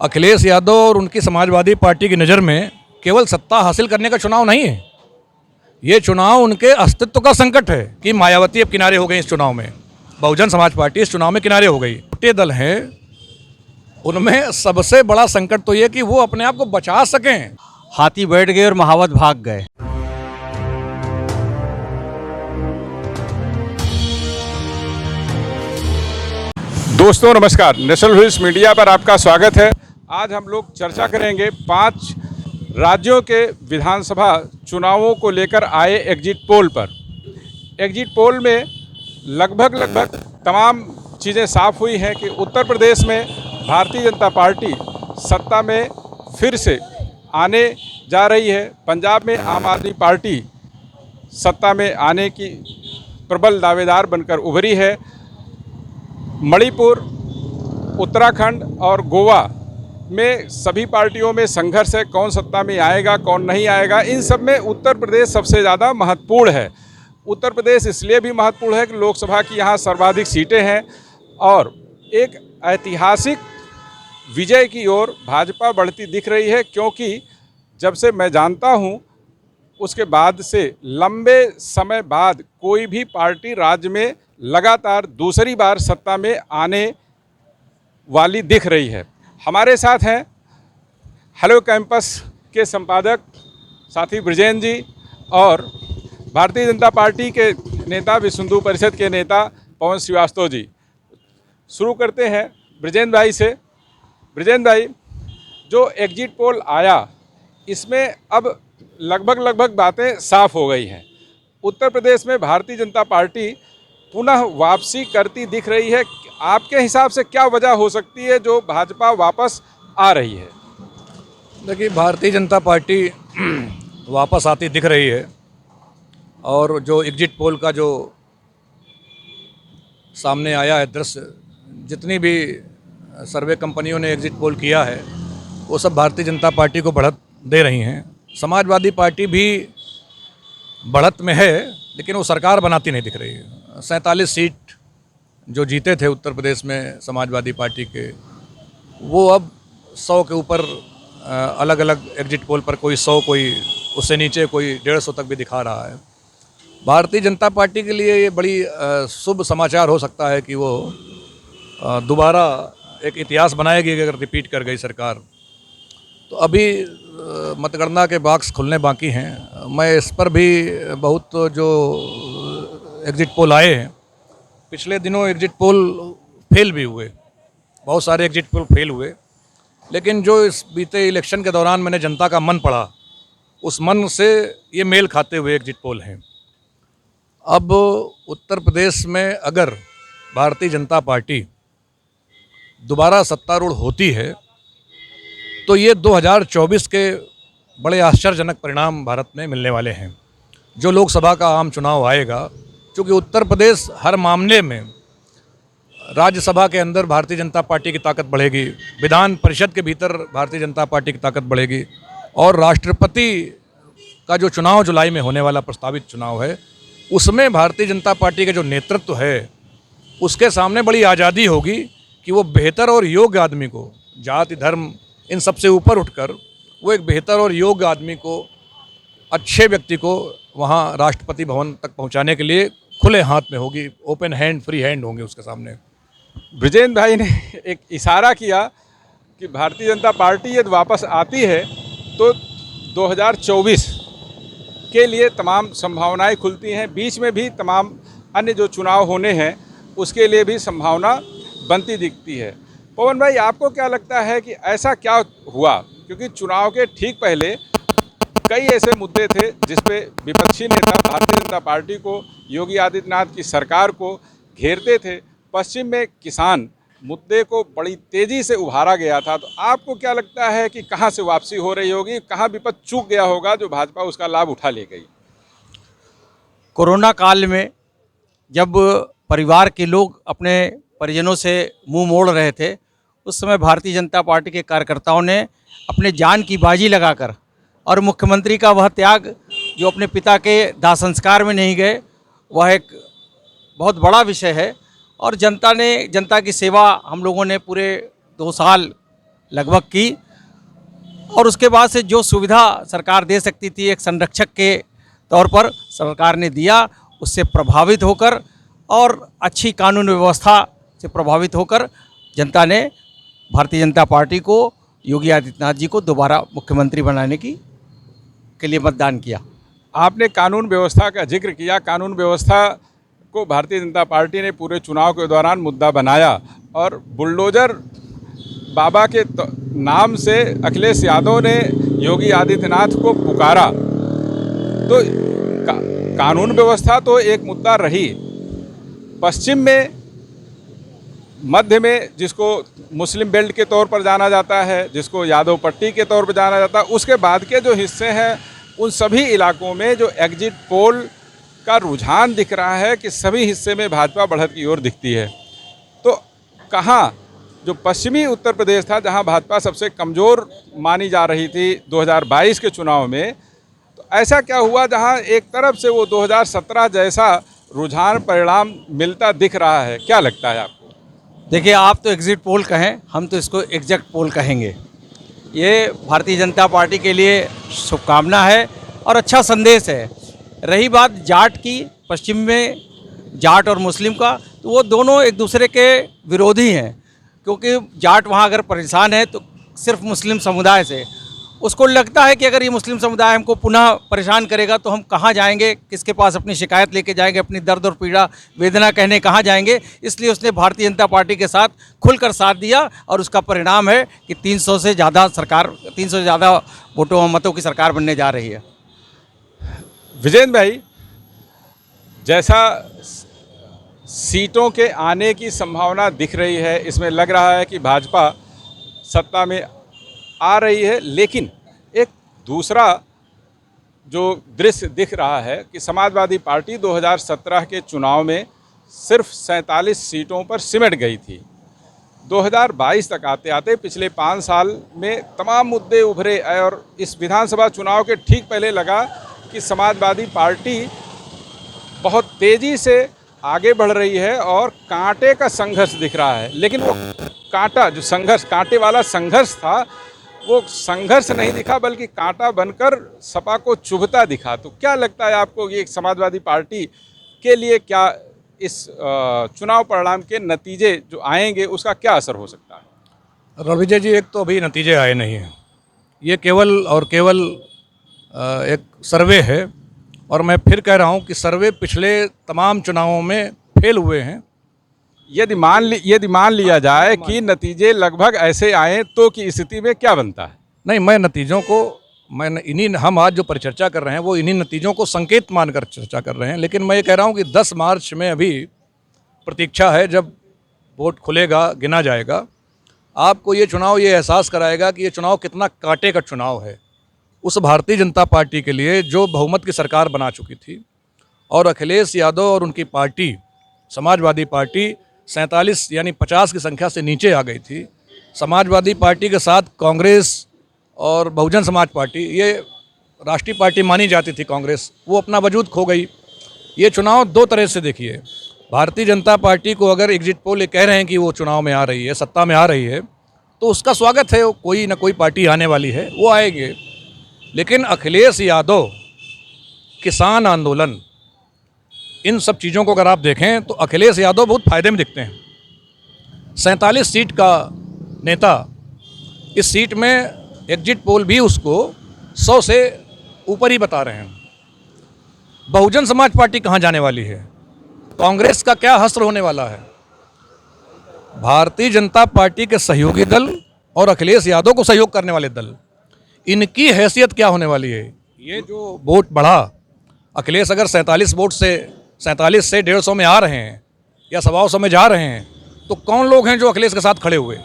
अखिलेश यादव और उनकी समाजवादी पार्टी की नज़र में केवल सत्ता हासिल करने का चुनाव नहीं है। ये चुनाव उनके अस्तित्व का संकट है कि मायावती अब किनारे हो गई इस चुनाव में, बहुजन समाज पार्टी इस चुनाव में किनारे हो गई। छोटे दल हैं, उनमें सबसे बड़ा संकट तो ये कि वो अपने आप को बचा सकें। हाथी बैठ गए और महावत भाग गए। दोस्तों नमस्कार, नेशनल न्यूज़ मीडिया पर आपका स्वागत है। आज हम लोग चर्चा करेंगे 5 राज्यों के विधानसभा चुनावों को लेकर आए एग्जिट पोल पर। एग्जिट पोल में लगभग तमाम चीज़ें साफ हुई हैं कि उत्तर प्रदेश में भारतीय जनता पार्टी सत्ता में फिर से आने जा रही है। पंजाब में आम आदमी पार्टी सत्ता में आने की प्रबल दावेदार बनकर उभरी है। मणिपुर, उत्तराखंड और गोवा में सभी पार्टियों में संघर्ष है, कौन सत्ता में आएगा कौन नहीं आएगा। इन सब में उत्तर प्रदेश सबसे ज़्यादा महत्वपूर्ण है। उत्तर प्रदेश इसलिए भी महत्वपूर्ण है कि लोकसभा की यहाँ सर्वाधिक सीटें हैं और एक ऐतिहासिक विजय की ओर भाजपा बढ़ती दिख रही है, क्योंकि जब से मैं जानता हूँ उसके बाद से लंबे समय बाद कोई भी पार्टी राज्य में लगातार दूसरी बार सत्ता में आने वाली दिख रही है। हमारे साथ हैं हेलो कैंपस के संपादक साथी ब्रिजेन जी और भारतीय जनता पार्टी के नेता, विश्व हिंदू परिषद के नेता पवन श्रीवास्तव जी। शुरू करते हैं ब्रिजेन भाई से। ब्रिजेन भाई, जो एग्जिट पोल आया इसमें अब लगभग बातें साफ हो गई हैं। उत्तर प्रदेश में भारतीय जनता पार्टी पुनः वापसी करती दिख रही है। आपके हिसाब से क्या वजह हो सकती है जो भाजपा वापस आ रही है? देखिए, भारतीय जनता पार्टी वापस आती दिख रही है और जो एग्जिट पोल का जो सामने आया है दृश्य, जितनी भी सर्वे कंपनियों ने एग्जिट पोल किया है वो सब भारतीय जनता पार्टी को बढ़त दे रही हैं। समाजवादी पार्टी भी बढ़त में है, लेकिन वो सरकार बनाती नहीं दिख रही है। 47 सीट जो जीते थे उत्तर प्रदेश में समाजवादी पार्टी के, वो अब 100 के ऊपर अलग अलग एग्जिट पोल पर कोई 100, कोई उससे नीचे, कोई 150 तक भी दिखा रहा है। भारतीय जनता पार्टी के लिए ये बड़ी शुभ समाचार हो सकता है कि वो दोबारा एक इतिहास बनाएगी अगर रिपीट कर गई सरकार। तो अभी मतगणना के बॉक्स खुलने बाकी हैं। मैं इस पर भी बहुत जो एग्जिट पोल आए हैं, पिछले दिनों एग्जिट पोल फेल भी हुए, बहुत सारे एग्जिट पोल फेल हुए, लेकिन जो इस बीते इलेक्शन के दौरान मैंने जनता का मन पढ़ा, उस मन से ये मेल खाते हुए एग्जिट पोल हैं। अब उत्तर प्रदेश में अगर भारतीय जनता पार्टी दोबारा सत्तारूढ़ होती है तो ये 2024 के बड़े आश्चर्यजनक परिणाम भारत में मिलने वाले हैं। जो लोकसभा का आम चुनाव आएगा, क्योंकि उत्तर प्रदेश हर मामले में राज्यसभा के अंदर भारतीय जनता पार्टी की ताकत बढ़ेगी, विधान परिषद के भीतर भारतीय जनता पार्टी की ताकत बढ़ेगी और राष्ट्रपति का जो चुनाव जुलाई में होने वाला प्रस्तावित चुनाव है, उसमें भारतीय जनता पार्टी का जो नेतृत्व है उसके सामने बड़ी आज़ादी होगी कि वो बेहतर और योग्य आदमी को, जाति धर्म इन सबसे ऊपर उठकर वो एक बेहतर और योग्य आदमी को, अच्छे व्यक्ति को वहाँ राष्ट्रपति भवन तक पहुँचाने के लिए खुले हाथ में होगी, ओपन हैंड, फ्री हैंड होंगे उसके सामने। ब्रिजेन भाई ने एक इशारा किया कि भारतीय जनता पार्टी यदि वापस आती है तो 2024 के लिए तमाम संभावनाएं खुलती हैं। बीच में भी तमाम अन्य जो चुनाव होने हैं उसके लिए भी संभावना बनती दिखती है। पवन भाई, आपको क्या लगता है कि ऐसा क्या हुआ? क्योंकि चुनाव के ठीक पहले कई ऐसे मुद्दे थे जिस पे विपक्षी नेता भारतीय जनता पार्टी को, योगी आदित्यनाथ की सरकार को घेरते थे। पश्चिम में किसान मुद्दे को बड़ी तेज़ी से उभारा गया था। तो आपको क्या लगता है कि कहाँ से वापसी हो रही होगी, कहाँ विपक्ष चूक गया होगा जो भाजपा उसका लाभ उठा ले गई? कोरोना काल में जब परिवार के लोग अपने परिजनों से मुंह मोड़ रहे थे, उस समय भारतीय जनता पार्टी के कार्यकर्ताओं ने अपने जान की बाजी लगाकर, और मुख्यमंत्री का वह त्याग जो अपने पिता के दाह संस्कार में नहीं गए, वह एक बहुत बड़ा विषय है। और जनता की सेवा हम लोगों ने पूरे 2 साल लगभग की, और उसके बाद से जो सुविधा सरकार दे सकती थी एक संरक्षक के तौर पर सरकार ने दिया, उससे प्रभावित होकर और अच्छी कानून व्यवस्था से प्रभावित होकर जनता ने भारतीय जनता पार्टी को, योगी आदित्यनाथ जी को दोबारा मुख्यमंत्री बनाने के लिए मतदान किया। आपने कानून व्यवस्था का जिक्र किया। कानून व्यवस्था को भारतीय जनता पार्टी ने पूरे चुनाव के दौरान मुद्दा बनाया और बुलडोजर बाबा के नाम से अखिलेश यादव ने योगी आदित्यनाथ को पुकारा। तो कानून व्यवस्था तो एक मुद्दा रही। पश्चिम में, मध्य में, जिसको मुस्लिम बेल्ट के तौर पर जाना जाता है, जिसको यादव पट्टी के तौर पर जाना जाता है, उसके बाद के जो हिस्से हैं उन सभी इलाकों में जो एग्जिट पोल का रुझान दिख रहा है कि सभी हिस्से में भाजपा बढ़त की ओर दिखती है। तो कहाँ जो पश्चिमी उत्तर प्रदेश था, जहाँ भाजपा सबसे कमज़ोर मानी जा रही थी 2022 के चुनाव में, तो ऐसा क्या हुआ जहाँ एक तरफ से वो 2017 जैसा रुझान परिणाम मिलता दिख रहा है? क्या लगता है आपको? देखिए, आप तो एग्जिट पोल कहें, हम तो इसको एग्जैक्ट पोल कहेंगे। ये भारतीय जनता पार्टी के लिए शुभकामना है और अच्छा संदेश है। रही बात जाट की, पश्चिम में जाट और मुस्लिम का, तो वो दोनों एक दूसरे के विरोधी हैं, क्योंकि जाट वहाँ अगर परेशान है तो सिर्फ मुस्लिम समुदाय से, उसको लगता है कि अगर ये मुस्लिम समुदाय हमको पुनः परेशान करेगा तो हम कहाँ जाएंगे, किसके पास अपनी शिकायत लेके जाएंगे, अपनी दर्द और पीड़ा वेदना कहने कहाँ जाएंगे। इसलिए उसने भारतीय जनता पार्टी के साथ खुलकर साथ दिया और उसका परिणाम है कि 300 से ज़्यादा वोटों मतों की सरकार बनने जा रही है। विजेंद्र भाई, जैसा सीटों के आने की संभावना दिख रही है, इसमें लग रहा है कि भाजपा सत्ता में आ रही है, लेकिन एक दूसरा जो दृश्य दिख रहा है कि समाजवादी पार्टी 2017 के चुनाव में सिर्फ 47 सीटों पर सिमट गई थी। 2022 तक आते आते पिछले 5 साल में तमाम मुद्दे उभरे और इस विधानसभा चुनाव के ठीक पहले लगा कि समाजवादी पार्टी बहुत तेज़ी से आगे बढ़ रही है और कांटे का संघर्ष दिख रहा है। लेकिन वो कांटा, जो संघर्ष, कांटे वाला संघर्ष था, वो संघर्ष नहीं दिखा बल्कि कांटा बनकर सपा को चुभता दिखा। तो क्या लगता है आपको कि एक समाजवादी पार्टी के लिए क्या इस चुनाव परिणाम के नतीजे जो आएंगे उसका क्या असर हो सकता है? रविजय जी, एक तो अभी नतीजे आए नहीं हैं, ये केवल और केवल एक सर्वे है, और मैं फिर कह रहा हूँ कि सर्वे पिछले तमाम चुनावों में फेल हुए हैं। यदि मान लिया जाए कि नतीजे लगभग ऐसे आए तो की स्थिति में क्या बनता है? नहीं, मैं नतीजों को, हम आज जो परिचर्चा कर रहे हैं वो इन्हीं नतीजों को संकेत मानकर चर्चा कर रहे हैं। लेकिन मैं ये कह रहा हूँ कि 10 मार्च में अभी प्रतीक्षा है, जब वोट खुलेगा, गिना जाएगा, आपको ये चुनाव ये एहसास कराएगा कि ये चुनाव कितना कांटे का चुनाव है उस भारतीय जनता पार्टी के लिए जो बहुमत की सरकार बना चुकी थी, और अखिलेश यादव और उनकी पार्टी समाजवादी पार्टी 47 यानी 50 की संख्या से नीचे आ गई थी। समाजवादी पार्टी के साथ कांग्रेस और बहुजन समाज पार्टी, ये राष्ट्रीय पार्टी मानी जाती थी कांग्रेस, वो अपना वजूद खो गई। ये चुनाव दो तरह से देखिए। भारतीय जनता पार्टी को अगर एग्जिट पोल ये कह रहे हैं कि वो चुनाव में आ रही है, सत्ता में आ रही है, तो उसका स्वागत है, कोई ना कोई पार्टी आने वाली है, वो आएंगे। लेकिन अखिलेश यादव, किसान आंदोलन, इन सब चीज़ों को अगर आप देखें तो अखिलेश यादव बहुत फ़ायदे में दिखते हैं। 47 सीट का नेता, इस सीट में एग्जिट पोल भी उसको 100 से ऊपर ही बता रहे हैं। बहुजन समाज पार्टी कहाँ जाने वाली है? कांग्रेस का क्या हश्र होने वाला है? भारतीय जनता पार्टी के सहयोगी दल और अखिलेश यादव को सहयोग करने वाले दल, इनकी हैसियत क्या होने वाली है? ये जो वोट बढ़ा, अखिलेश अगर 47 वोट से 47 से 150 में आ रहे हैं या 125 में जा रहे हैं, तो कौन लोग हैं जो अखिलेश के साथ खड़े हुए?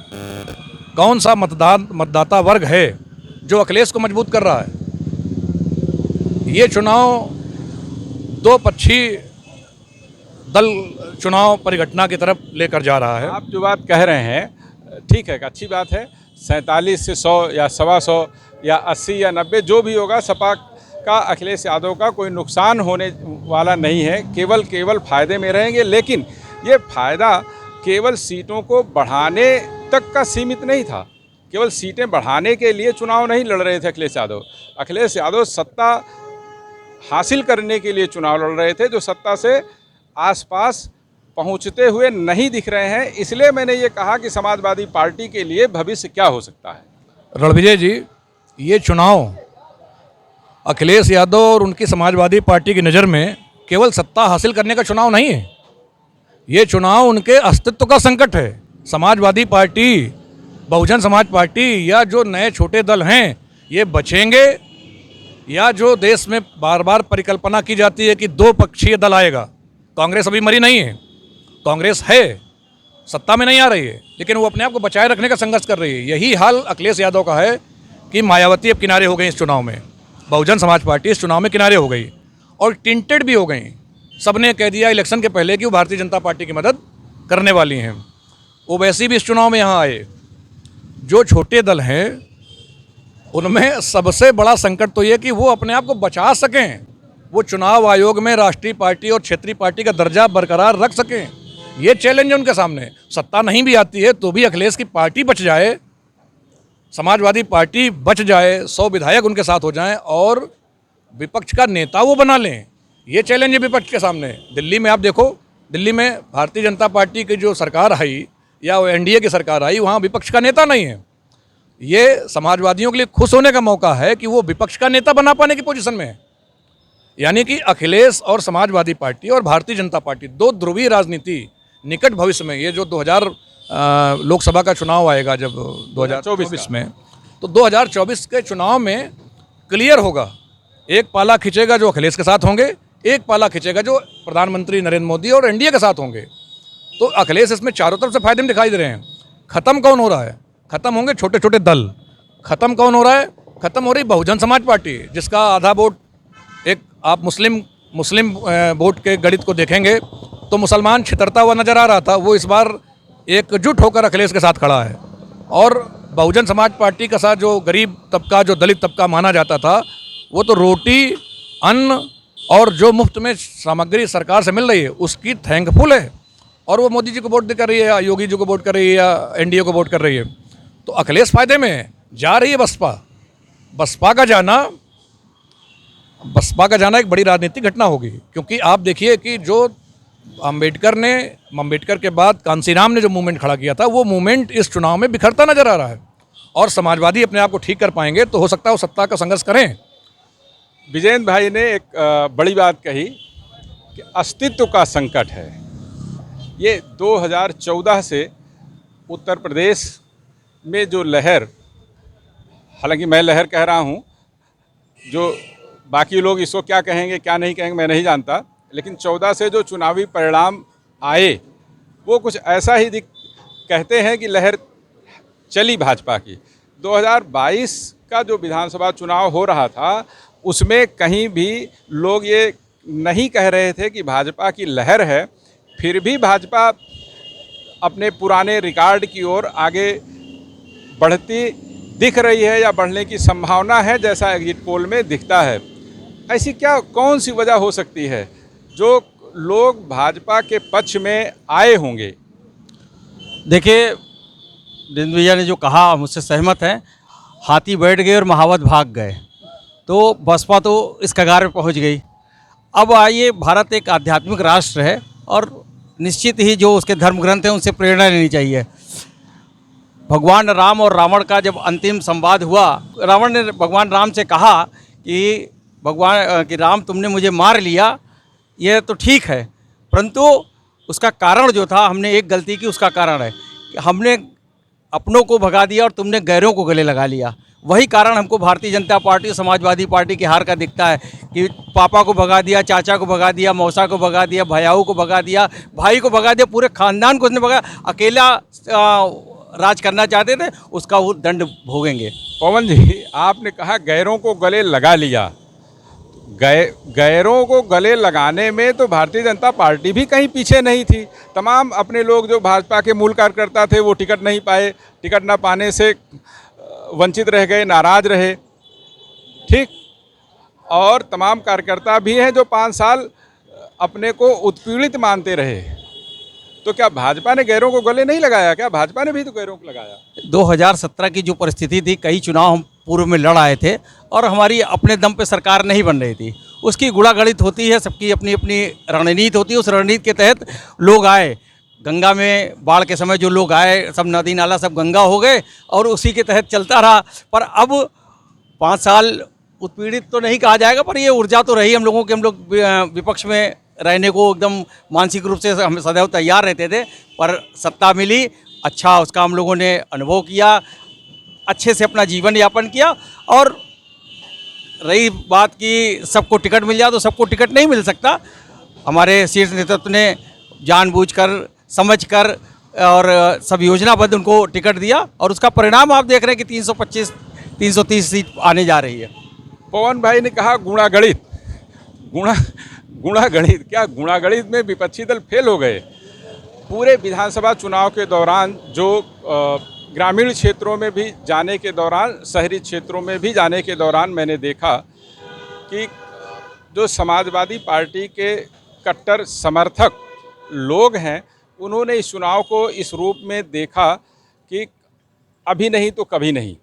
कौन सा मतदाता वर्ग है जो अखिलेश को मजबूत कर रहा है? ये चुनाव दो पक्षी दल चुनाव परिघटना की तरफ लेकर जा रहा है। आप जो बात कह रहे हैं ठीक है, अच्छी बात है। 47 से 100 या 125 या 80 या 90 जो भी होगा, सपा का, अखिलेश यादव का कोई नुकसान होने वाला नहीं है, केवल फ़ायदे में रहेंगे। लेकिन ये फ़ायदा केवल सीटों को बढ़ाने तक का सीमित नहीं था। केवल सीटें बढ़ाने के लिए चुनाव नहीं लड़ रहे थे अखिलेश यादव। अखिलेश यादव सत्ता हासिल करने के लिए चुनाव लड़ रहे थे, जो सत्ता से आसपास पहुंचते हुए नहीं दिख रहे हैं। इसलिए मैंने ये कहा कि समाजवादी पार्टी के लिए भविष्य क्या हो सकता है। रणविजय जी, ये चुनाव अखिलेश यादव और उनकी समाजवादी पार्टी की नज़र में केवल सत्ता हासिल करने का चुनाव नहीं है। ये चुनाव उनके अस्तित्व का संकट है। समाजवादी पार्टी, बहुजन समाज पार्टी या जो नए छोटे दल हैं, ये बचेंगे या जो देश में बार बार परिकल्पना की जाती है कि दो पक्षीय दल आएगा। कांग्रेस अभी मरी नहीं है, कांग्रेस है, सत्ता में नहीं आ रही है, लेकिन वो अपने आप को बचाए रखने का संघर्ष कर रही है। यही हाल अखिलेश यादव का है कि मायावती अब किनारे हो गई इस चुनाव में, बहुजन समाज पार्टी इस चुनाव में किनारे हो गई और टिंटेड भी हो गई। सबने कह दिया इलेक्शन के पहले कि वो भारतीय जनता पार्टी की मदद करने वाली हैं। ओवैसी भी इस चुनाव में यहाँ आए। जो छोटे दल हैं उनमें सबसे बड़ा संकट तो ये कि वो अपने आप को बचा सकें, वो चुनाव आयोग में राष्ट्रीय पार्टी और क्षेत्रीय पार्टी का दर्जा बरकरार रख सकें। ये चैलेंज है उनके सामने। सत्ता नहीं भी आती है तो भी अखिलेश की पार्टी बच जाए, समाजवादी पार्टी बच जाए, 100 विधायक उनके साथ हो जाएं और विपक्ष का नेता वो बना लें। ये चैलेंज है विपक्ष के सामने। दिल्ली में आप देखो, दिल्ली में भारतीय जनता पार्टी की जो सरकार आई या एनडीए की सरकार आई, वहाँ विपक्ष का नेता नहीं है। ये समाजवादियों के लिए खुश होने का मौका है कि वो विपक्ष का नेता बना पाने की पोजीशन में है। यानी कि अखिलेश और समाजवादी पार्टी और भारतीय जनता पार्टी, दो ध्रुवीय राजनीति निकट भविष्य में, ये जो 2000 लोकसभा का चुनाव आएगा जब 2024 में, तो 2024 के चुनाव में क्लियर होगा। एक पाला खिंचेगा जो अखिलेश के साथ होंगे, एक पाला खिंचेगा जो प्रधानमंत्री नरेंद्र मोदी और एनडीए के साथ होंगे। तो अखिलेश इसमें चारों तरफ से फायदे में दिखाई दे रहे हैं। खत्म कौन हो रहा है? खत्म होंगे छोटे छोटे दल। खत्म कौन हो रहा है? खत्म हो रही बहुजन समाज पार्टी, जिसका आधा वोट, एक आप मुस्लिम वोट के गणित को देखेंगे तो मुसलमान छितरता हुआ नजर आ रहा था, वो इस बार एकजुट होकर अखिलेश के साथ खड़ा है। और बहुजन समाज पार्टी का साथ जो गरीब तबका, जो दलित तबका माना जाता था, वो तो रोटी, अन्न और जो मुफ्त में सामग्री सरकार से मिल रही है उसकी थैंकफुल है, और वो मोदी जी को वोट कर रही है या योगी जी को वोट कर रही है या एनडीए को वोट कर रही है। तो अखिलेश फायदे में है। जा रही है बसपा का जाना एक बड़ी राजनीतिक घटना होगी, क्योंकि आप देखिए कि जो अम्बेडकर के बाद कांसीराम ने जो मूवमेंट खड़ा किया था, वो मूवमेंट इस चुनाव में बिखरता नजर आ रहा है। और समाजवादी अपने आप को ठीक कर पाएंगे तो हो सकता है वो सत्ता का संघर्ष करें। विजयेंद्र भाई ने एक बड़ी बात कही कि अस्तित्व का संकट है। ये 2014 से उत्तर प्रदेश में जो लहर, हालांकि मैं लहर कह रहा हूँ, जो बाकी लोग इसको क्या कहेंगे क्या नहीं कहेंगे मैं नहीं जानता, लेकिन 14 से जो चुनावी परिणाम आए वो कुछ ऐसा ही कहते हैं कि लहर चली भाजपा की। 2022 का जो विधानसभा चुनाव हो रहा था उसमें कहीं भी लोग ये नहीं कह रहे थे कि भाजपा की लहर है, फिर भी भाजपा अपने पुराने रिकॉर्ड की ओर आगे बढ़ती दिख रही है या बढ़ने की संभावना है, जैसा एग्जिट पोल में दिखता है। ऐसी कौन सी वजह हो सकती है जो लोग भाजपा के पक्ष में आए होंगे? देखिए, जितेंद्र भैया ने जो कहा मुझसे सहमत हैं। हाथी बैठ गए और महावत भाग गए, तो बसपा तो इस कगार पे पहुंच गई। अब आइए, भारत एक आध्यात्मिक राष्ट्र है और निश्चित ही जो उसके धर्म ग्रंथ हैं उनसे प्रेरणा लेनी चाहिए। भगवान राम और रावण का जब अंतिम संवाद हुआ, रावण ने भगवान राम से कहा कि राम तुमने मुझे मार लिया, यह तो ठीक है, परंतु उसका कारण जो था, हमने एक गलती की, उसका कारण है कि हमने अपनों को भगा दिया और तुमने गैरों को गले लगा लिया। वही कारण हमको भारतीय जनता पार्टी और समाजवादी पार्टी की हार का दिखता है कि पापा को भगा दिया, चाचा को भगा दिया, मौसा को भगा दिया, भैयाऊ को भगा दिया, भाई को भगा दिया, पूरे खानदान को उसने भगा। अकेला राज करना चाहते थे, उसका वो दंड भोगेंगे। पवन जी, आपने कहा गैरों को गले लगा लिया। गैरों को गले लगाने में तो भारतीय जनता पार्टी भी कहीं पीछे नहीं थी। तमाम अपने लोग जो भाजपा के मूल कार्यकर्ता थे वो टिकट नहीं पाए, टिकट ना पाने से वंचित रह गए, नाराज रहे, ठीक। और तमाम कार्यकर्ता भी हैं जो 5 साल अपने को उत्पीड़ित मानते रहे। तो क्या भाजपा ने गैरों को गले नहीं लगाया? क्या भाजपा ने भी तो गैरों को लगाया? 2017 की जो परिस्थिति थी, कई चुनाव हम पूर्व में लड़ आए थे और हमारी अपने दम पे सरकार नहीं बन रही थी। उसकी गुणागणित होती है, सबकी अपनी अपनी रणनीति होती है। उस रणनीति के तहत लोग आए, गंगा में बाढ़ के समय जो लोग आए, सब नदी नाला सब गंगा हो गए और उसी के तहत चलता रहा। पर अब 5 साल उत्पीड़ित तो नहीं कहा जाएगा, पर ये ऊर्जा तो रही हम लोगों की। हम लोग विपक्ष में रहने को एकदम मानसिक रूप से हम सदैव तैयार रहते थे, पर सत्ता मिली, अच्छा उसका हम लोगों ने अनुभव किया, अच्छे से अपना जीवन यापन किया। और रही बात कि सबको टिकट मिल जाए, तो सबको टिकट नहीं मिल सकता। हमारे शीर्ष नेतृत्व ने जानबूझकर, समझकर और सब योजनाबद्ध उनको टिकट दिया और उसका परिणाम आप देख रहे हैं कि 325 330 सीट आने जा रही है। पवन भाई ने कहा गुणागणित, गुणागणित, क्या गुणागणित में विपक्षी दल फेल हो गए? पूरे विधानसभा चुनाव के दौरान जो ग्रामीण क्षेत्रों में भी जाने के दौरान, शहरी क्षेत्रों में भी जाने के दौरान मैंने देखा कि जो समाजवादी पार्टी के कट्टर समर्थक लोग हैं, उन्होंने इस चुनाव को इस रूप में देखा कि अभी नहीं तो कभी नहीं,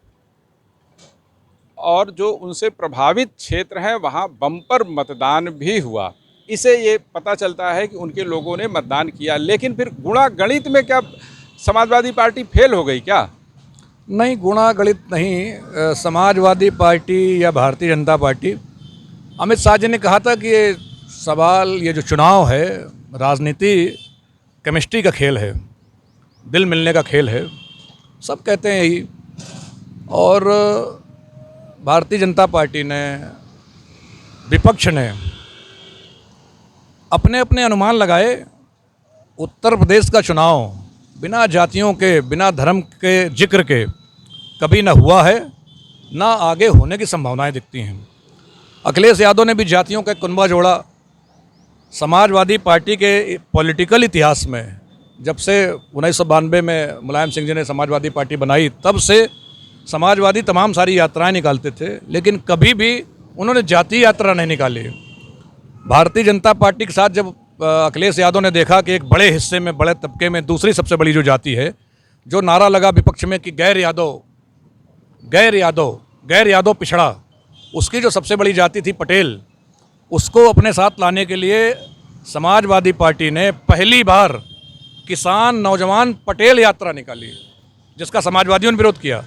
और जो उनसे प्रभावित क्षेत्र हैं वहाँ बम्पर मतदान भी हुआ। इसे ये पता चलता है कि उनके लोगों ने मतदान किया। लेकिन फिर गुणागणित में क्या समाजवादी पार्टी फेल हो गई क्या? नहीं, गुणागणित नहीं। समाजवादी पार्टी या भारतीय जनता पार्टी, अमित शाह जी ने कहा था कि ये सवाल, ये जो चुनाव है, राजनीति केमिस्ट्री का खेल है, दिल मिलने का खेल है, सब कहते हैं यही। और भारतीय जनता पार्टी ने, विपक्ष ने अपने अपने अनुमान लगाए। उत्तर प्रदेश का चुनाव बिना जातियों के, बिना धर्म के जिक्र के कभी ना हुआ है, ना आगे होने की संभावनाएं दिखती हैं। अखिलेश यादव ने भी जातियों का कुनबा जोड़ा। समाजवादी पार्टी के पॉलिटिकल इतिहास में, जब से 1992 में मुलायम सिंह जी ने समाजवादी पार्टी बनाई, तब से समाजवादी तमाम सारी यात्राएं निकालते थे, लेकिन कभी भी उन्होंने जातीय यात्रा नहीं निकाली। भारतीय जनता पार्टी के साथ जब अखिलेश यादव ने देखा कि एक बड़े हिस्से में, बड़े तबके में दूसरी सबसे बड़ी जो जाति है, जो नारा लगा विपक्ष में कि गैर यादव, गैर यादव, गैर यादव पिछड़ा, उसकी जो सबसे बड़ी जाति थी पटेल, उसको अपने साथ लाने के लिए समाजवादी पार्टी ने पहली बार किसान नौजवान पटेल यात्रा निकाली, जिसका समाजवादियों ने विरोध किया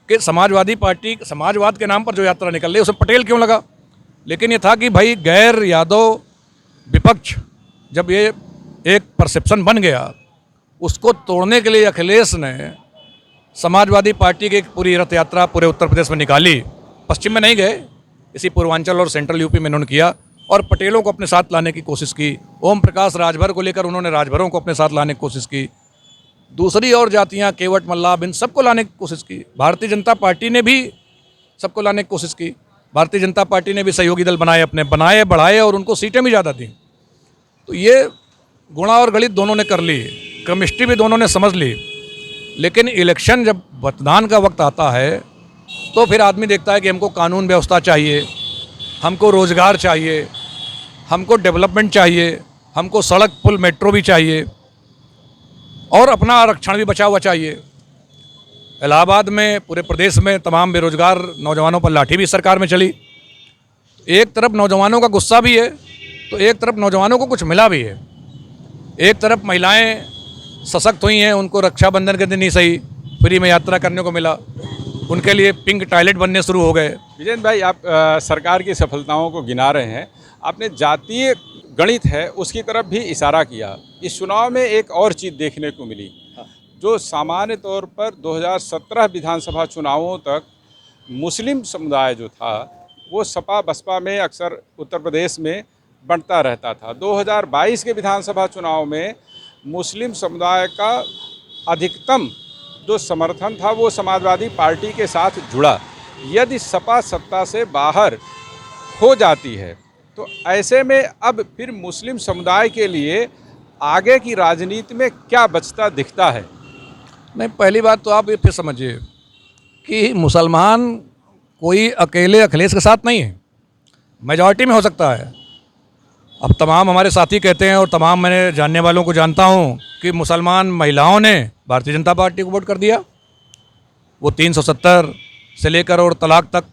कि समाजवादी पार्टी समाजवाद के नाम पर जो यात्रा निकल रही है उसमें पटेल क्यों लगा। लेकिन ये था कि भाई गैर यादव विपक्ष, जब ये एक परसेप्शन बन गया, उसको तोड़ने के लिए अखिलेश ने समाजवादी पार्टी की एक पूरी रथ यात्रा पूरे उत्तर प्रदेश में निकाली। पश्चिम में नहीं गए, इसी पूर्वांचल और सेंट्रल यूपी में इन्होंने किया और पटेलों को अपने साथ लाने की कोशिश की। ओम प्रकाश राजभर को लेकर उन्होंने राजभरों को अपने साथ लाने की कोशिश की। दूसरी और जातियां, केवट, मल्लाह, इन सबको लाने की कोशिश की। भारतीय जनता पार्टी ने भी सबको लाने की कोशिश की। भारतीय जनता पार्टी ने भी सहयोगी दल बनाए, अपने बनाए, बढ़ाए और उनको सीटें भी ज़्यादा दी। तो ये गुणा और गणित दोनों ने कर ली, केमिस्ट्री भी दोनों ने समझ ली। लेकिन इलेक्शन, जब मतदान का वक्त आता है, तो फिर आदमी देखता है कि हमको कानून व्यवस्था चाहिए, हमको रोज़गार चाहिए, हमको डेवलपमेंट चाहिए, हमको सड़क, पुल, मेट्रो भी चाहिए और अपना आरक्षण भी बचा हुआ चाहिए। इलाहाबाद में, पूरे प्रदेश में तमाम बेरोजगार नौजवानों पर लाठी भी सरकार में चली। एक तरफ नौजवानों का गुस्सा भी है, तो एक तरफ नौजवानों को कुछ मिला भी है। एक तरफ महिलाएं सशक्त हुई हैं, उनको रक्षाबंधन के दिन ही सही फ्री में यात्रा करने को मिला, उनके लिए पिंक टॉयलेट बनने शुरू हो गए। विजेंद्र भाई, आप सरकार की सफलताओं को गिना रहे हैं, आपने जातीय गणित है उसकी तरफ भी इशारा किया। इस चुनाव में एक और चीज़ देखने को मिली, जो सामान्य तौर पर 2017 विधानसभा चुनावों तक मुस्लिम समुदाय जो था वो सपा बसपा में अक्सर उत्तर प्रदेश में बंटता रहता था। 2022 के विधानसभा चुनाव में मुस्लिम समुदाय का अधिकतम जो समर्थन था वो समाजवादी पार्टी के साथ जुड़ा। यदि सपा सत्ता से बाहर हो जाती है तो ऐसे में अब फिर मुस्लिम समुदाय के लिए आगे की राजनीति में क्या बचता दिखता है? नहीं, पहली बात तो आप ये फिर समझिए कि मुसलमान कोई अकेले अखिलेश के साथ नहीं है, मेजॉरिटी में हो सकता है। अब तमाम हमारे साथी कहते हैं और तमाम मैंने जानने वालों को जानता हूं कि मुसलमान महिलाओं ने भारतीय जनता पार्टी को वोट कर दिया। वो 370 से लेकर और तलाक तक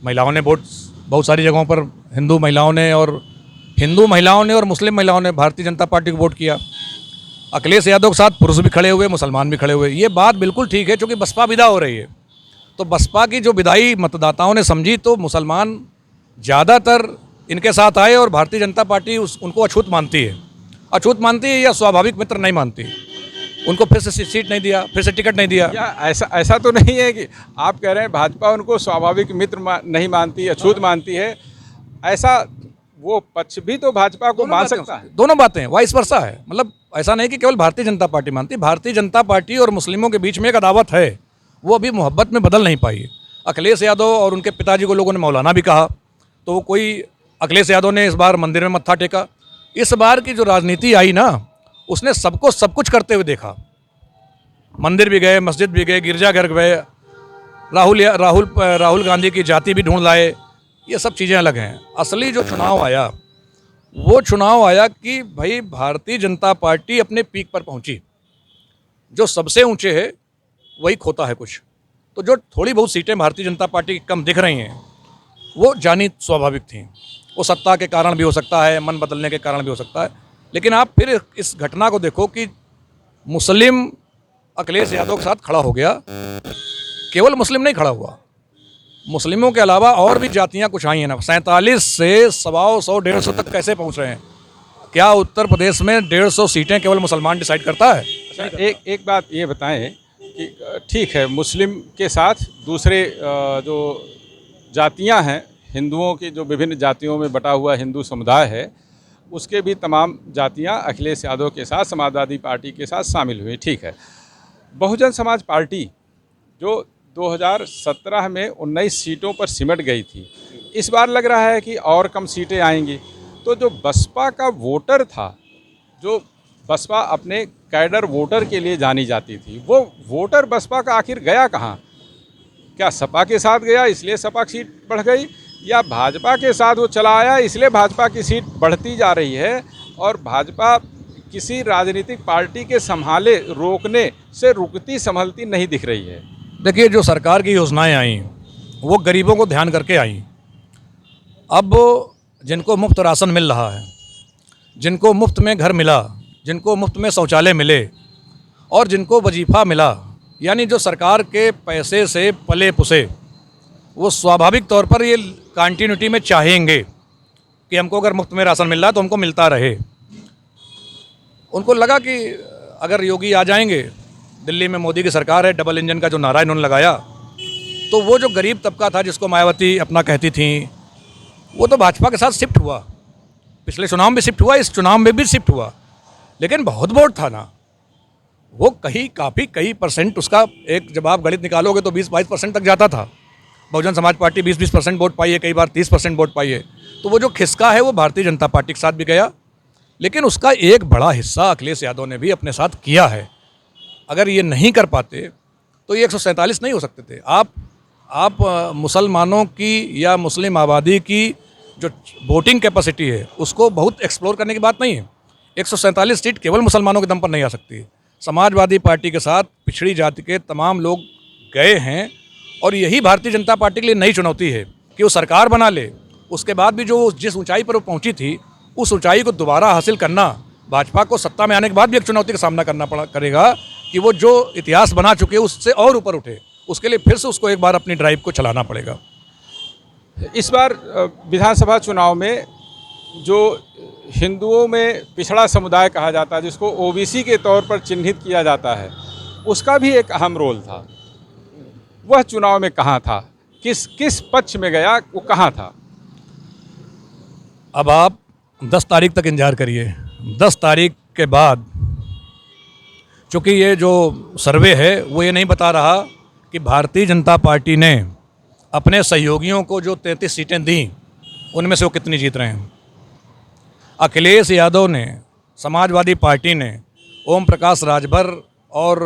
महिलाओं ने वोट, बहुत सारी जगहों पर हिंदू महिलाओं ने और मुस्लिम महिलाओं ने भारतीय जनता पार्टी को वोट किया। अखिलेश यादव के साथ पुरुष भी खड़े हुए, मुसलमान भी खड़े हुए। ये बात बिल्कुल ठीक है, क्योंकि बसपा विदा हो रही है। तो बसपा की जो विदाई मतदाताओं ने समझी, तो मुसलमान ज़्यादातर इनके साथ आए और भारतीय जनता पार्टी उनको अछूत मानती है या स्वाभाविक मित्र नहीं मानती। उनको फिर से सीट नहीं दिया, फिर से टिकट नहीं दिया। या ऐसा तो नहीं है कि आप कह रहे हैं भाजपा उनको स्वाभाविक मित्र नहीं मानती, अछूत मानती है? ऐसा वो पक्ष भी तो भाजपा को मान सकता है। दोनों बातें वाइस वर्सा है। मतलब ऐसा नहीं कि केवल भारतीय जनता पार्टी मानती। भारतीय जनता पार्टी और मुस्लिमों के बीच में एक अदावत है, वो अभी मोहब्बत में बदल नहीं पाई है। अखिलेश यादव और उनके पिताजी को लोगों ने मौलाना भी कहा, तो कोई अखिलेश यादव ने इस बार मंदिर में मत्था टेका। इस बार की जो राजनीति आई ना, उसने सबको सब कुछ करते हुए देखा। मंदिर भी गए, मस्जिद भी गए, गिरजाघर गए, राहुल गांधी की जाति भी ढूंढ लाए। ये सब चीज़ें अलग हैं। असली जो चुनाव आया, वो चुनाव आया कि भाई भारतीय जनता पार्टी अपने पीक पर पहुंची। जो सबसे ऊंचे है वही खोता है कुछ। तो जो थोड़ी बहुत सीटें भारतीय जनता पार्टी की कम दिख रही हैं, वो जानी स्वाभाविक थी। वो सत्ता के कारण भी हो सकता है, मन बदलने के कारण भी हो सकता है। लेकिन आप फिर इस घटना को देखो कि मुस्लिम अखिलेश यादव के साथ खड़ा हो गया। केवल मुस्लिम नहीं खड़ा हुआ, मुस्लिमों के अलावा और भी जातियां कुछ आई हैं ना। 47 से 100-150 तक कैसे पहुंच रहे हैं? क्या उत्तर प्रदेश में 150 सीटें केवल मुसलमान डिसाइड करता है? एक बात ये बताएं कि ठीक है, मुस्लिम के साथ दूसरे जो जातियां हैं, हिंदुओं की जो विभिन्न जातियों में बटा हुआ हिंदू समुदाय है, उसके भी तमाम जातियां अखिलेश यादव के साथ, समाजवादी पार्टी के साथ शामिल हुई। ठीक है, बहुजन समाज पार्टी जो 2017 में 19 सीटों पर सिमट गई थी, इस बार लग रहा है कि और कम सीटें आएंगी। तो जो बसपा का वोटर था, जो बसपा अपने कैडर वोटर के लिए जानी जाती थी, वो वोटर बसपा का आखिर गया कहाँ? क्या सपा के साथ गया इसलिए सपा की सीट बढ़ गई, या भाजपा के साथ वो चला आया इसलिए भाजपा की सीट बढ़ती जा रही है? और भाजपा किसी राजनीतिक पार्टी के संभाले रोकने से रुकती संभलती नहीं दिख रही है। देखिए, जो सरकार की योजनाएं आई वो गरीबों को ध्यान करके आई। अब जिनको मुफ्त राशन मिल रहा है, जिनको मुफ्त में घर मिला, जिनको मुफ्त में शौचालय मिले और जिनको वजीफ़ा मिला, यानी जो सरकार के पैसे से पले पुसे, वो स्वाभाविक तौर पर ये कंटिन्यूटी में चाहेंगे कि हमको अगर मुफ्त में राशन मिल रहा है तो हमको मिलता रहे। उनको लगा कि अगर योगी आ जाएंगे, दिल्ली में मोदी की सरकार है, डबल इंजन का जो नारा इन्होंने लगाया, तो वो जो गरीब तबका था जिसको मायावती अपना कहती थी, वो तो भाजपा के साथ शिफ्ट हुआ। पिछले चुनाव में शिफ्ट हुआ, इस चुनाव में भी शिफ्ट हुआ। लेकिन बहुत वोट था ना, वो कई परसेंट उसका एक, जब आप गणित निकालोगे तो 20-22% तक जाता था। बहुजन समाज पार्टी 20% वोट पाई है, कई बार 30% वोट पाई है। तो वो जो खिसका है वो भारतीय जनता पार्टी के साथ भी गया, लेकिन उसका एक बड़ा हिस्सा अखिलेश यादव ने भी अपने साथ किया है। अगर ये नहीं कर पाते तो ये 147 नहीं हो सकते थे। आप मुसलमानों की या मुस्लिम आबादी की जो वोटिंग कैपेसिटी है उसको बहुत एक्सप्लोर करने की बात नहीं है। 147 सीट केवल मुसलमानों के दम पर नहीं आ सकती। समाजवादी पार्टी के साथ पिछड़ी जाति के तमाम लोग गए हैं, और यही भारतीय जनता पार्टी के लिए नई चुनौती है कि वो सरकार बना ले, उसके बाद भी जो जिस ऊंचाई पर वो पहुंची थी उस ऊंचाई को दोबारा हासिल करना भाजपा को सत्ता में आने के बाद भी एक चुनौती का सामना करना करेगा कि वो जो इतिहास बना चुके हैं उससे और ऊपर उठे। उसके लिए फिर से उसको एक बार अपनी ड्राइव को चलाना पड़ेगा। इस बार विधानसभा चुनाव में जो हिंदुओं में पिछड़ा समुदाय कहा जाता है, जिसको ओबीसी के तौर पर चिन्हित किया जाता है, उसका भी एक अहम रोल था। वह चुनाव में कहाँ था? किस पक्ष में गया? वो कहाँ था? अब आप 10 तारीख तक इंतजार करिए। 10 तारीख के बाद, चूँकि ये जो सर्वे है वो ये नहीं बता रहा कि भारतीय जनता पार्टी ने अपने सहयोगियों को जो 33 सीटें दी उनमें से वो कितनी जीत रहे हैं। अखिलेश यादव ने, समाजवादी पार्टी ने ओम प्रकाश राजभर और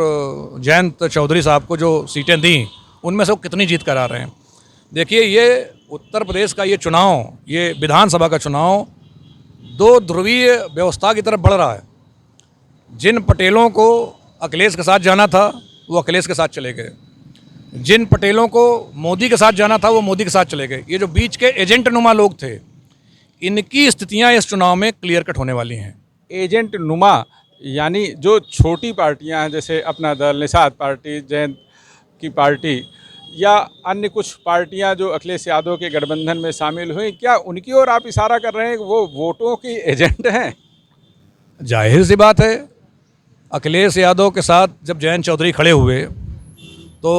जयंत चौधरी साहब को जो सीटें दी उनमें से वो कितनी जीत करा रहे हैं। देखिए, ये उत्तर प्रदेश का ये चुनाव, ये विधानसभा का चुनाव दो ध्रुवीय व्यवस्था की तरफ बढ़ रहा है। जिन पटेलों को अखिलेश के साथ जाना था वो अखिलेश के साथ चले गए, जिन पटेलों को मोदी के साथ जाना था वो मोदी के साथ चले गए। ये जो बीच के एजेंट नुमा लोग थे, इनकी स्थितियां इस चुनाव में क्लियर कट होने वाली हैं। एजेंट नुमा यानी जो छोटी पार्टियां हैं, जैसे अपना दल, निषाद पार्टी, जयंत की पार्टी या अन्य कुछ पार्टियां जो अखिलेश यादव के गठबंधन में शामिल हुई, क्या उनकी ओर आप इशारा कर रहे हैं कि वो वोटों की एजेंट हैं? जाहिर सी बात है, अखिलेश यादव के साथ जब जयंत चौधरी खड़े हुए तो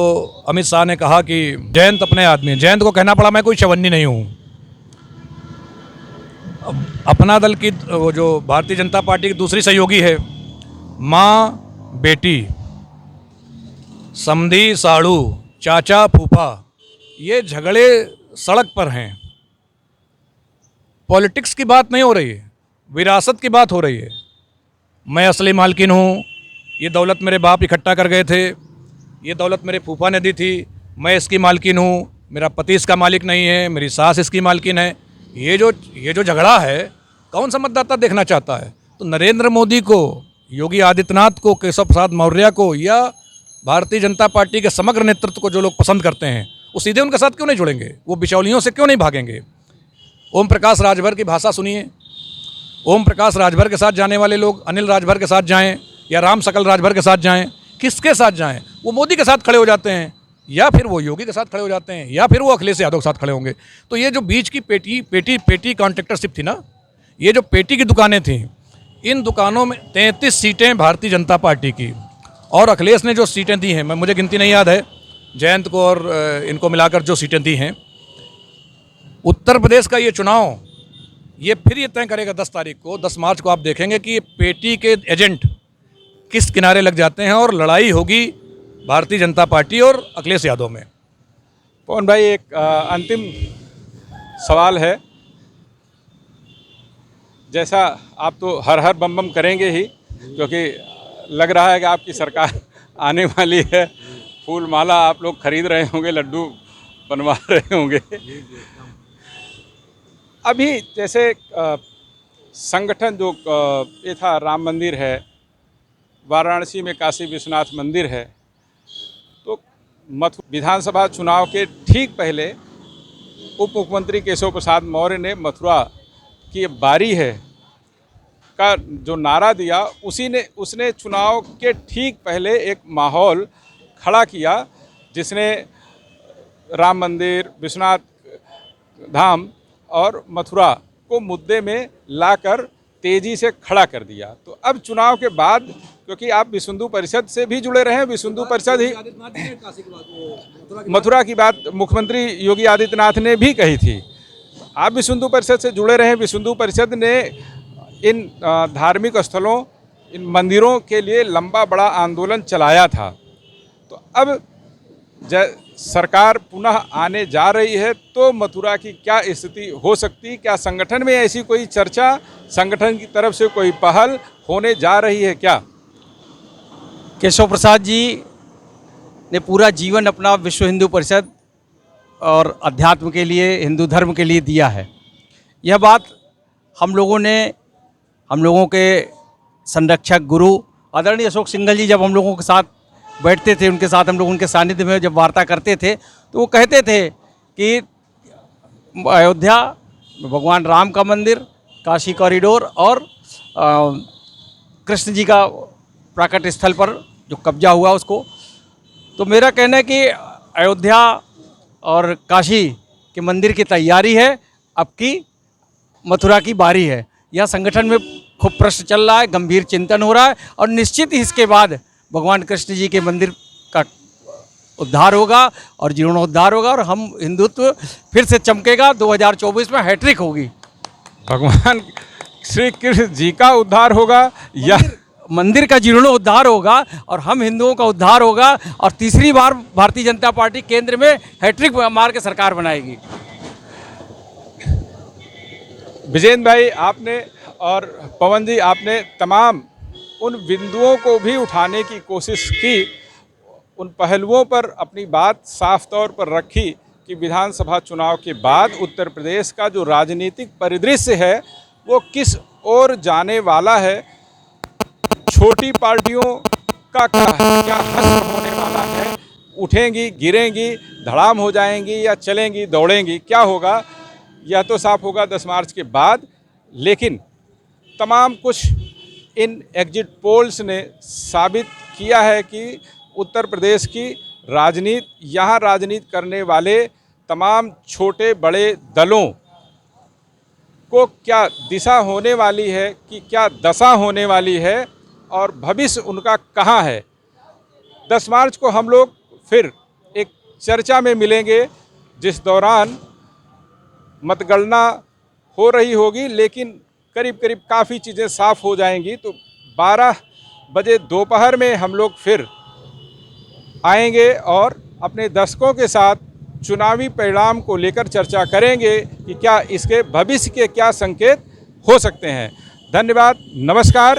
अमित शाह ने कहा कि जयंत अपने आदमी हैं। जयंत को कहना पड़ा मैं कोई चवन्नी नहीं हूँ। अपना दल की वो जो भारतीय जनता पार्टी की दूसरी सहयोगी है, माँ बेटी, समधी साड़ू, चाचा फूफा, ये झगड़े सड़क पर हैं। पॉलिटिक्स की बात नहीं हो रही है, विरासत की बात हो रही है। मैं असली मालकिन हूँ, ये दौलत मेरे बाप इकट्ठा कर गए थे, ये दौलत मेरे फूफा ने दी थी, मैं इसकी मालकिन हूँ, मेरा पति इसका मालिक नहीं है, मेरी सास इसकी मालकिन है। ये जो झगड़ा है, कौन सा मतदाता देखना चाहता है? तो नरेंद्र मोदी को, योगी आदित्यनाथ को, केशव प्रसाद मौर्य को या भारतीय जनता पार्टी के समग्र नेतृत्व को जो लोग पसंद करते हैं, वो सीधे उनके साथ क्यों नहीं जुड़ेंगे? वो बिचौलियों से क्यों नहीं भागेंगे? ओम प्रकाश राजभर की भाषा सुनिए। ओम प्रकाश राजभर के साथ जाने वाले लोग अनिल राजभर के साथ जाएं या राम सकल राजभर के साथ जाएं, किसके साथ जाएं? वो मोदी के साथ खड़े हो जाते हैं, या फिर वो योगी के साथ खड़े हो जाते हैं, या फिर वो अखिलेश यादव के साथ खड़े होंगे। तो ये जो बीच की पेटी कॉन्ट्रैक्टरशिप थी ना, ये जो पेटी की दुकानें थीं, इन दुकानों में 33 सीटें भारतीय जनता पार्टी की, और अखिलेश ने जो सीटें दी हैं, मुझे गिनती नहीं याद है, जयंत को और इनको मिलाकर जो सीटें दी हैं। उत्तर प्रदेश का ये चुनाव, ये फिर ये तय करेगा 10 तारीख को, 10 मार्च को आप देखेंगे कि ये पेटी के एजेंट किस किनारे लग जाते हैं, और लड़ाई होगी भारतीय जनता पार्टी और अखिलेश यादव में। पवन भाई, एक अंतिम सवाल है। जैसा आप तो हर हर बम बम करेंगे ही, क्योंकि लग रहा है कि आपकी सरकार आने वाली है, फूल माला आप लोग खरीद रहे होंगे, लड्डू बनवा रहे होंगे। अभी जैसे संगठन जो ये था, राम मंदिर है, वाराणसी में काशी विश्वनाथ मंदिर है, तो विधानसभा चुनाव के ठीक पहले उप मुख्यमंत्री केशव प्रसाद मौर्य ने मथुरा की बारी है का जो नारा दिया, उसने चुनाव के ठीक पहले एक माहौल खड़ा किया, जिसने राम मंदिर, विश्वनाथ धाम और मथुरा को मुद्दे में लाकर तेजी से खड़ा कर दिया। तो अब चुनाव के बाद, क्योंकि आप विश्व हिंदू परिषद से भी जुड़े रहे हैं, विश्व हिंदू परिषद ही, मथुरा की बात मुख्यमंत्री योगी आदित्यनाथ ने भी कही थी, आप विश्व हिंदू परिषद से जुड़े रहे हैं। विश्व हिंदू परिषद ने इन धार्मिक स्थलों, इन मंदिरों के लिए लंबा बड़ा आंदोलन चलाया था। तो अब सरकार पुनः आने जा रही है, तो मथुरा की क्या स्थिति हो सकती? क्या संगठन में ऐसी कोई चर्चा, संगठन की तरफ से कोई पहल होने जा रही है क्या? केशव प्रसाद जी ने पूरा जीवन अपना विश्व हिंदू परिषद और अध्यात्म के लिए, हिंदू धर्म के लिए दिया है। यह बात हम लोगों के संरक्षक गुरु आदरणीय अशोक सिंघल जी जब हम लोगों के साथ बैठते थे, उनके साथ हम लोग उनके सानिध्य में जब वार्ता करते थे, तो वो कहते थे कि अयोध्या भगवान राम का मंदिर, काशी कॉरिडोर और कृष्ण जी का प्राकट स्थल पर जो कब्जा हुआ उसको, तो मेरा कहना है कि अयोध्या और काशी के मंदिर की तैयारी है, अब की मथुरा की बारी है। यह संगठन में खूब प्रश्न चल रहा है, गंभीर चिंतन हो रहा है, और निश्चित ही इसके बाद भगवान कृष्ण जी के मंदिर का उद्धार होगा और जीर्णोद्धार होगा, और हम हिंदुत्व फिर से चमकेगा। 2024 में हैट्रिक होगी। भगवान श्री कृष्ण जी का उद्धार होगा या मंदिर का जीर्णोद्धार होगा, और हम हिंदुओं का उद्धार होगा, और तीसरी बार भारतीय जनता पार्टी केंद्र में हैट्रिक मार के सरकार बनाएगी। विजेंद्र भाई, आपने और पवन जी, आपने तमाम उन बिंदुओं को भी उठाने की कोशिश की, उन पहलुओं पर अपनी बात साफ तौर पर रखी कि विधानसभा चुनाव के बाद उत्तर प्रदेश का जो राजनीतिक परिदृश्य है वो किस ओर जाने वाला है। छोटी पार्टियों का क्या हश्र होने वाला है। उठेंगी, गिरेंगी, धड़ाम हो जाएंगी या चलेंगी, दौड़ेंगी, क्या होगा यह तो साफ होगा 10 मार्च के बाद। लेकिन तमाम कुछ इन एग्जिट पोल्स ने साबित किया है कि उत्तर प्रदेश की राजनीति, यहाँ राजनीति करने वाले तमाम छोटे बड़े दलों को क्या दिशा होने वाली है, कि क्या दशा होने वाली है और भविष्य उनका कहाँ है। 10 मार्च को हम लोग फिर एक चर्चा में मिलेंगे, जिस दौरान मतगणना हो रही होगी, लेकिन करीब करीब काफ़ी चीज़ें साफ हो जाएंगी। तो 12 बजे दोपहर में हम लोग फिर आएंगे और अपने दर्शकों के साथ चुनावी परिणाम को लेकर चर्चा करेंगे कि क्या इसके भविष्य के क्या संकेत हो सकते हैं। धन्यवाद, नमस्कार।